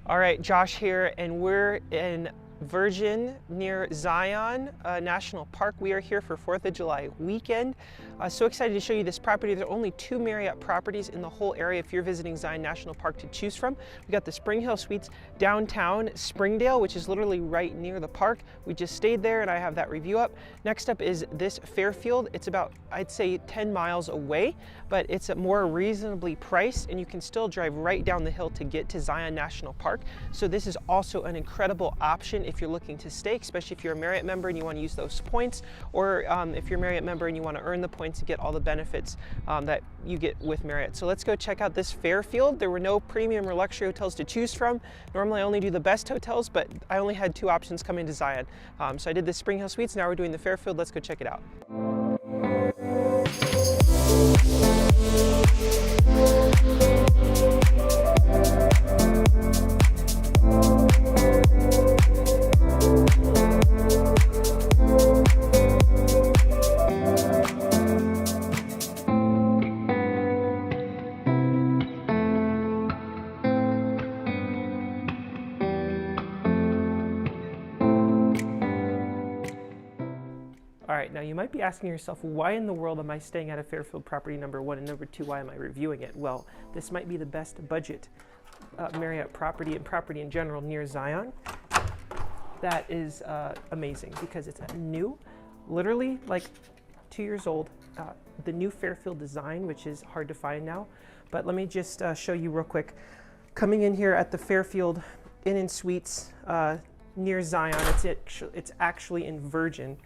All right, Josh here, and we're in Virgin near Zion National Park. We are here for 4th of July weekend. So excited to show you this property. There are only 2 Marriott properties in the whole area if you're visiting Zion National Park to choose from. We got the Spring Hill Suites downtown Springdale, which is literally right near the park. We just stayed there and I have that review up. Next up is this Fairfield. It's about, I'd say, 10 miles away, but it's more reasonably priced and you can still drive right down the hill to get to Zion National Park. So this is also an incredible option if you're looking to stay, especially if you're a Marriott member and you want to use those points, or if you're a Marriott member and you want to earn the points to get all the benefits that you get with Marriott. So let's go check out this Fairfield. There were no premium or luxury hotels to choose from. Normally I only do the best hotels, but I only had 2 options coming to Zion. So I did the Spring Hill Suites, now we're doing the Fairfield. Let's go check it out. All right, now you might be asking yourself, why in the world am I staying at a Fairfield property, number 1, and number 2, why am I reviewing it? Well, this might be the best budget Marriott property and property in general near Zion. That is amazing because it's new, literally like 2 years old. The new Fairfield design, which is hard to find now. But let me just show you real quick. Coming in here at the Fairfield Inn & Suites near Zion, it's actually in Virgin.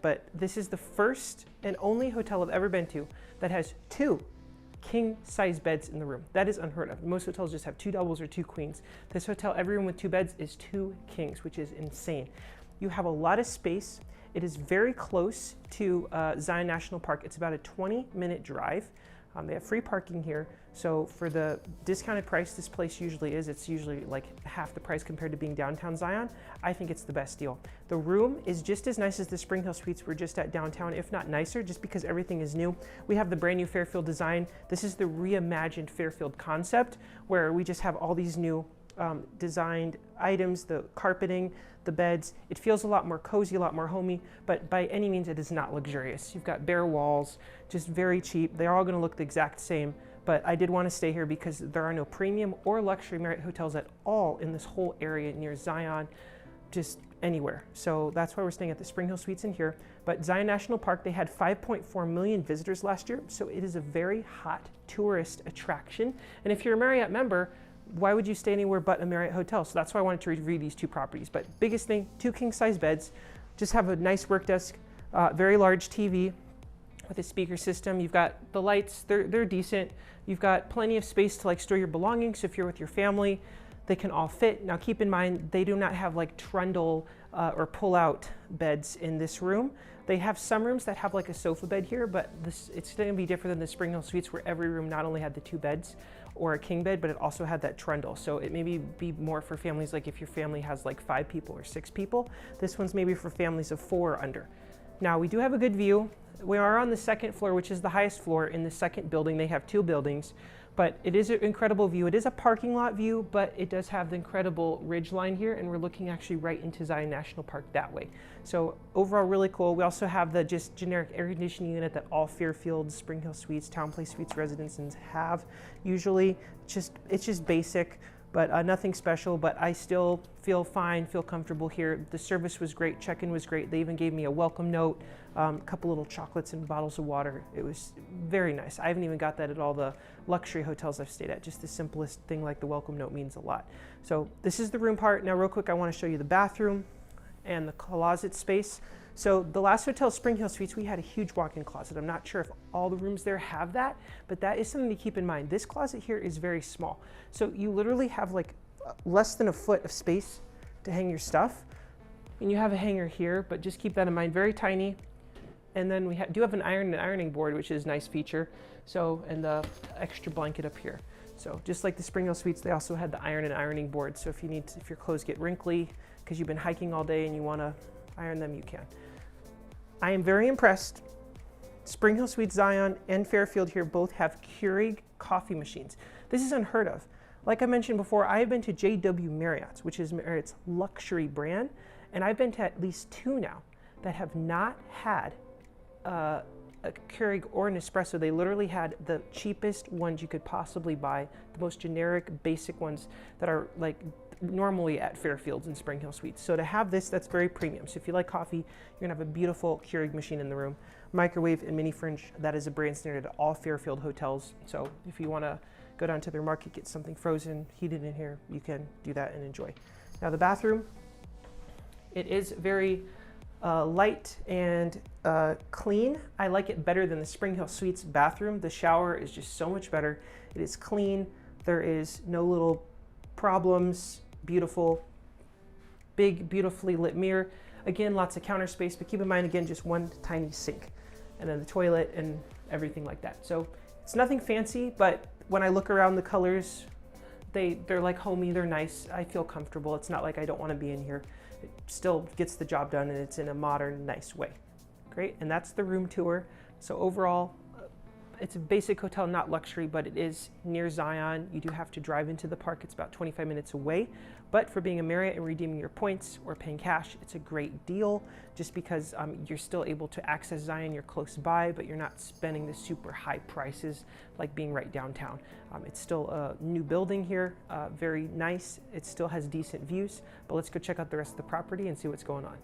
But this is the first and only hotel I've ever been to that has 2 king-size beds in the room. That is unheard of. Most hotels just have 2 doubles or 2 queens. This hotel, every room with 2 beds is 2 kings, which is insane. You have a lot of space. It is very close to Zion National Park. It's about a 20-minute drive. They have free parking here. So for the discounted price this place usually is, it's usually like half the price compared to being downtown Zion. I think it's the best deal. The room is just as nice as the Spring Hill Suites we're just at downtown, if not nicer, just because everything is new. We have the brand new Fairfield design. This is the reimagined Fairfield concept, where we just have all these new designed items, the carpeting, the beds. It feels a lot more cozy, a lot more homey, but by any means it is not luxurious. You've got bare walls, just very cheap. They're all gonna look the exact same, but I did wanna stay here because there are no premium or luxury Marriott hotels at all in this whole area near Zion, just anywhere. So that's why we're staying at the Spring Hill Suites in here. But Zion National Park, they had 5.4 million visitors last year, so it is a very hot tourist attraction. And if you're a Marriott member, why would you stay anywhere but a Marriott hotel? So that's why I wanted to review these 2 properties. But biggest thing, 2 king-size beds, just have a nice work desk, very large TV with a speaker system. You've got the lights, they're decent. You've got plenty of space to like store your belongings. So if you're with your family, they can all fit. Now keep in mind, they do not have like trundle or pull-out beds in this room. They have some rooms that have like a sofa bed here, but it's going to be different than the Spring Hill Suites, where every room not only had the 2 beds or a king bed, but it also had that trundle. So it maybe be more for families, like if your family has like 5 people or 6 people. This one's maybe for families of 4 or under. Now we do have a good view. We are on the 2nd floor, which is the highest floor in the 2nd building. They have 2 buildings, but it is an incredible view. It is a parking lot view, but it does have the incredible ridge line here, and we're looking actually right into Zion National Park that way. So overall, really cool. We also have the just generic air conditioning unit that all Fairfield, Spring Hill Suites, Town Place Suites residences have. Usually, it's just basic, but nothing special, but I still feel fine, feel comfortable here. The service was great, check-in was great. They even gave me a welcome note, a couple little chocolates and bottles of water. It was very nice. I haven't even got that at all the luxury hotels I've stayed at. Just the simplest thing like the welcome note means a lot. So this is the room part. Now real quick, I wanna show you the bathroom and the closet space. So the last hotel, Spring Hill Suites, we had a huge walk-in closet. I'm not sure if all the rooms there have that, but that is something to keep in mind. This closet here is very small. So you literally have like less than a foot of space to hang your stuff. And you have a hanger here, but just keep that in mind, very tiny. And then we do have an iron and ironing board, which is a nice feature. So, and the extra blanket up here. So just like the Spring Hill Suites, they also had the iron and ironing board. So if your clothes get wrinkly because you've been hiking all day and you wanna iron them, you can. I am very impressed. Spring Hill Suites Zion and Fairfield here both have Keurig coffee machines. This is unheard of. Like I mentioned before, I have been to JW Marriott's, which is Marriott's luxury brand, and I've been to at least 2 now that have not had a Keurig or an espresso. They literally had the cheapest ones you could possibly buy, the most generic, basic ones that are like normally at Fairfields and Spring Hill Suites. So to have this, that's very premium. So if you like coffee, you're gonna have a beautiful Keurig machine in the room. Microwave and mini fridge, that is a brand standard at all Fairfield hotels. So if you wanna go down to their market, get something frozen, heated in here, you can do that and enjoy. Now the bathroom, it is very light and clean. I like it better than the Spring Hill Suites bathroom. The shower is just so much better. It is clean. There is no little problems. Beautiful, big, beautifully lit mirror. Again, lots of counter space, but keep in mind, again, just one tiny sink. And then the toilet and everything like that. So it's nothing fancy, but when I look around the colors, they're like homey, they're nice. I feel comfortable. It's not like I don't want to be in here. It still gets the job done, and it's in a modern, nice way. Great, and that's the room tour. So overall, it's a basic hotel, not luxury, but it is near Zion. You do have to drive into the park. It's about 25 minutes away. But for being a Marriott and redeeming your points or paying cash, it's a great deal just because you're still able to access Zion. You're close by, but you're not spending the super high prices like being right downtown. It's still a new building here, very nice. It still has decent views, but let's go check out the rest of the property and see what's going on.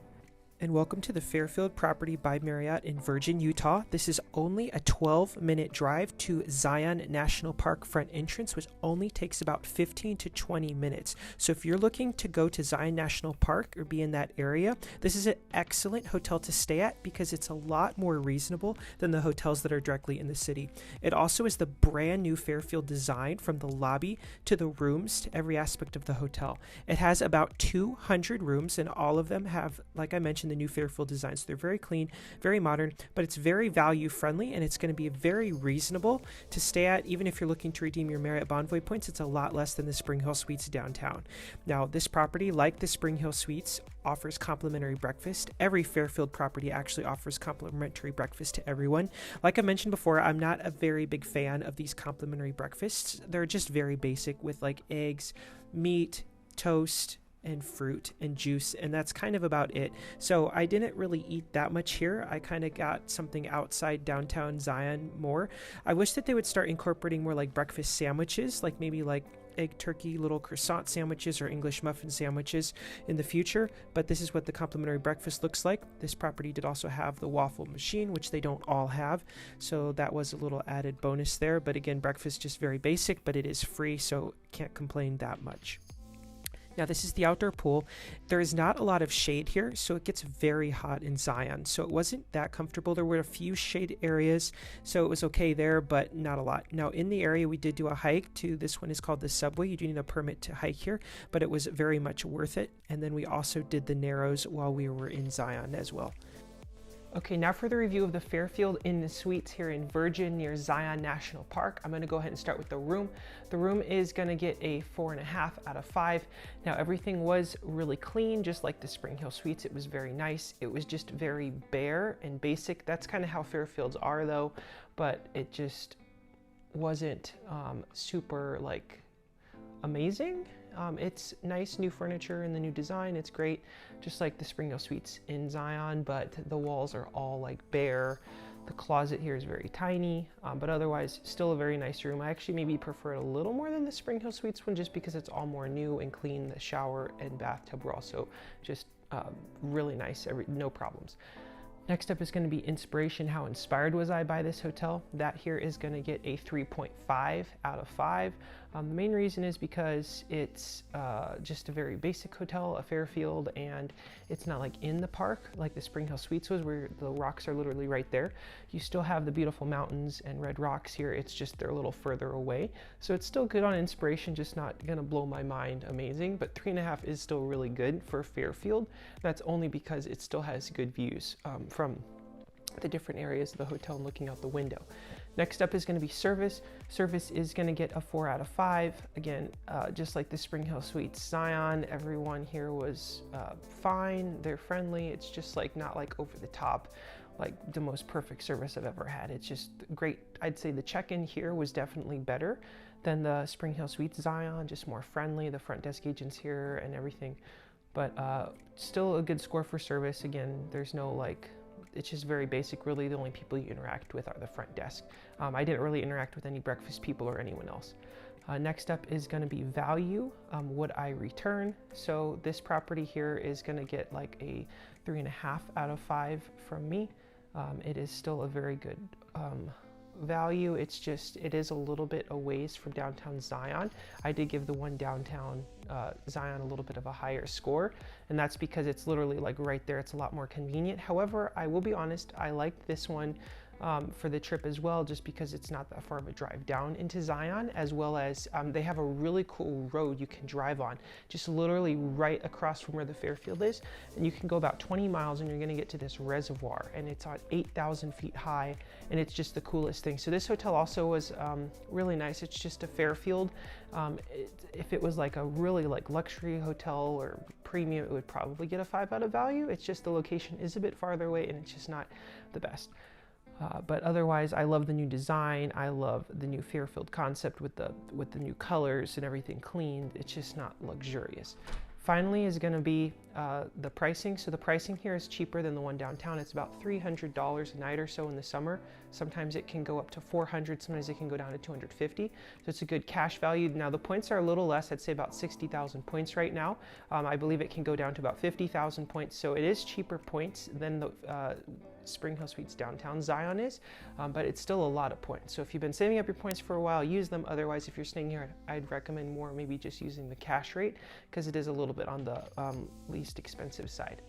And welcome to the Fairfield property by Marriott in Virgin, Utah. This is only a 12-minute drive to Zion National Park front entrance, which only takes about 15 to 20 minutes. So if you're looking to go to Zion National Park or be in that area, this is an excellent hotel to stay at because it's a lot more reasonable than the hotels that are directly in the city. It also is the brand new Fairfield design, from the lobby to the rooms to every aspect of the hotel. It has about 200 rooms, and all of them have, like I mentioned, the new Fairfield design. So they're very clean, very modern, but it's very value friendly, and it's going to be very reasonable to stay at. Even if you're looking to redeem your Marriott Bonvoy points, it's a lot less than the Spring Hill Suites downtown. Now, this property, like the Spring Hill Suites, offers complimentary breakfast. Every Fairfield property actually offers complimentary breakfast to everyone. Like I mentioned before, I'm not a very big fan of these complimentary breakfasts. They're just very basic with like eggs, meat, toast, and fruit and juice, and that's kind of about it. So I didn't really eat that much here. I kind of got something outside downtown Zion more. I wish that they would start incorporating more like breakfast sandwiches, like maybe like egg turkey little croissant sandwiches or English muffin sandwiches in the future, but this is what the complimentary breakfast looks like. This property did also have the waffle machine, which they don't all have, so that was a little added bonus there. But again, breakfast just very basic, but it is free, so can't complain that much. Now, this is the outdoor pool. There is not a lot of shade here, so it gets very hot in Zion. So it wasn't that comfortable. There were a few shade areas, so it was okay there, but not a lot. Now, in the area, we did do a hike to, this one is called the Subway. You do need a permit to hike here, but it was very much worth it. And then we also did the Narrows while we were in Zion as well. Okay, now for the review of the Fairfield Inn and Suites here in Virgin near Zion National Park. I'm gonna go ahead and start with the room. The room is gonna get a 4.5 out of 5. Now, everything was really clean, just like the Spring Hill Suites. It was very nice. It was just very bare and basic. That's kind of how Fairfields are though, but it just wasn't super like amazing. It's nice new furniture and the new design. It's great, just like the Spring Hill Suites in Zion, but the walls are all like bare. The closet here is very tiny, but otherwise still a very nice room. I actually maybe prefer it a little more than the Spring Hill Suites one, just because it's all more new and clean. The shower and bathtub were also just really nice, no problems. Next up is going to be inspiration. How inspired was I by this hotel? That here is going to get a 3.5 out of 5. The main reason is because it's just a very basic hotel, a Fairfield, and it's not like in the park like the Spring Hill Suites was, where the rocks are literally right there. You still have the beautiful mountains and red rocks here. It's just they're a little further away. So it's still good on inspiration, just not going to blow my mind amazing, but 3.5 is still really good for Fairfield. That's only because it still has good views from the different areas of the hotel and looking out the window. Next up is going to be service. Service is going to get a 4 out of 5. Again, just like the Spring Hill Suites Zion, everyone here was fine. They're friendly. It's just like not like over the top, like the most perfect service I've ever had. It's just great. I'd say the check-in here was definitely better than the Spring Hill Suites Zion, just more friendly. The front desk agents here and everything, but still a good score for service. Again, there's no like, it's just very basic. Really, the only people you interact with are the front desk. I didn't really interact with any breakfast people or anyone else. Next up is going to be value. Would I return? So this property here is going to get like a 3.5 out of 5 from me. It is still a very good value. It's just, it is a little bit a ways from downtown Zion. I did give the one downtown Zion a little bit of a higher score, and that's because it's literally like right there. It's a lot more convenient. However, I will be honest, I liked this one for the trip as well, just because it's not that far of a drive down into Zion, as well as they have a really cool road you can drive on, just literally right across from where the Fairfield is, and you can go about 20 miles and you're going to get to this reservoir, and it's on 8,000 feet high, and it's just the coolest thing. So this hotel also was really nice. It's just a Fairfield. If it was like a really like luxury hotel or premium, it would probably get a 5 out of value. It's just the location is a bit farther away and it's just not the best. But otherwise, I love the new design. I love the new Fairfield concept with the new colors and everything cleaned. It's just not luxurious. Finally is going to be the pricing. So the pricing here is cheaper than the one downtown. It's about $300 a night or so in the summer. Sometimes it can go up to $400. Sometimes it can go down to $250. So it's a good cash value. Now the points are a little less. I'd say about 60,000 points right now. I believe it can go down to about 50,000 points. So it is cheaper points than the Spring Hill Suites downtown Zion is, but it's still a lot of points. So if you've been saving up your points for a while, use them. Otherwise, if you're staying here, I'd recommend more maybe just using the cash rate, because it is a little bit on the least expensive side.